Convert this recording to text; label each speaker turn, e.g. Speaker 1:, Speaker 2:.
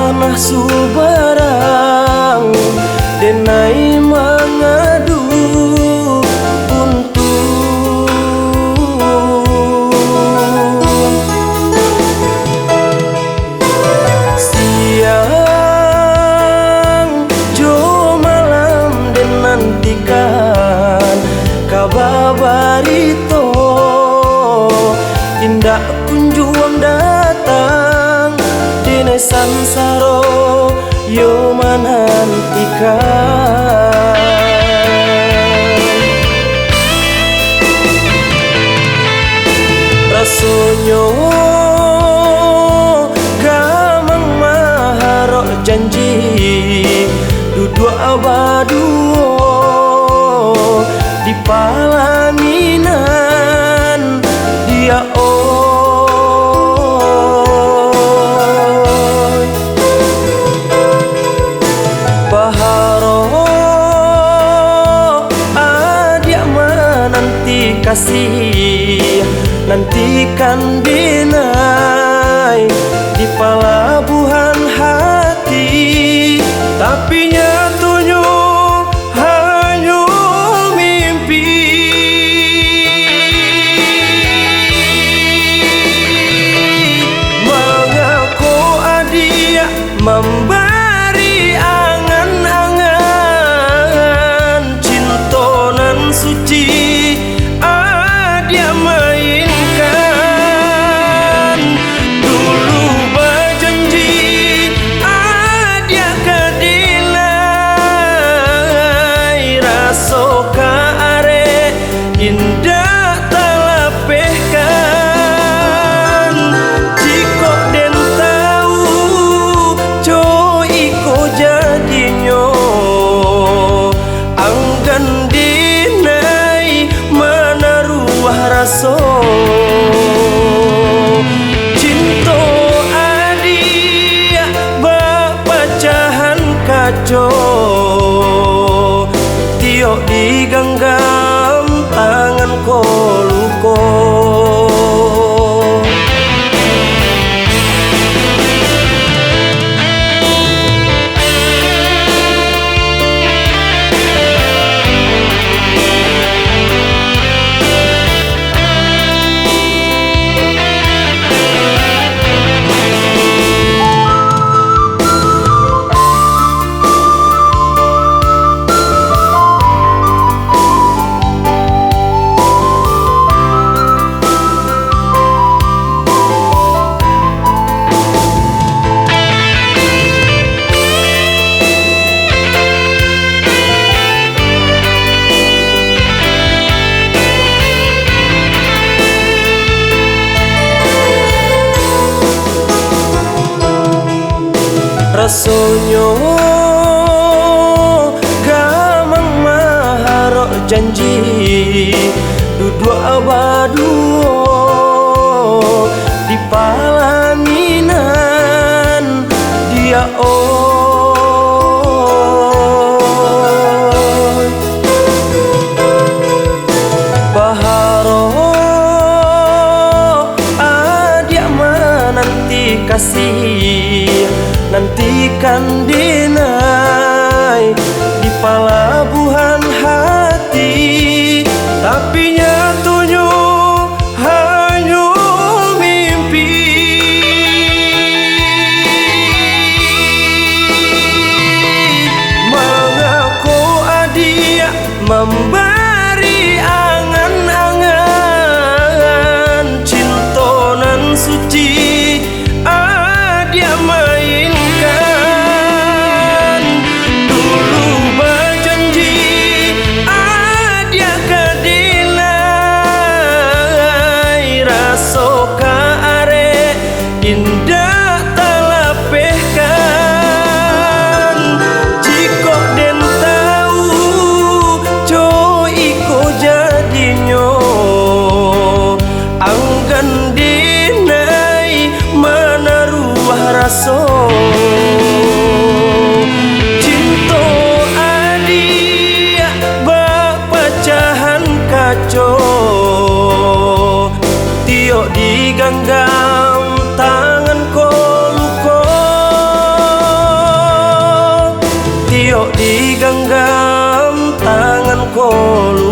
Speaker 1: tanah Subarang denai mengadu untung. Siang jo malam den nantikan kabarito indah kunjung datang dene sansaro yo menantikan. Rasonyo gamang maharok janji duduk abaduo di palaminan dia kasih nantikan dinai di pelabuhan hati, tapi nyatunya hanya mimpi. Mengaku adia memberi angan-angan cintonan suci dia mainkan. Dulu berjanji dia kedilai raso kaare indah talapehkan. Jiko den tahu co iko jadinyo anggan dinai raso cinto adia bapacahan kacau tiok digenggam tangan koluko. Rasonyo gamang maharok janji duduk abaduo di palaminan dia baharo adia menanti kasih nantikan dinai di pelabuhan hati, tapi nyatunya hanya mimpi. Mengaku adia memberi angan-angan cintonan suci dia mainkan. Dulu berjanji dia kedilai raso kaare indah talapehkan. Jiko den tahu co genggam tangan kolu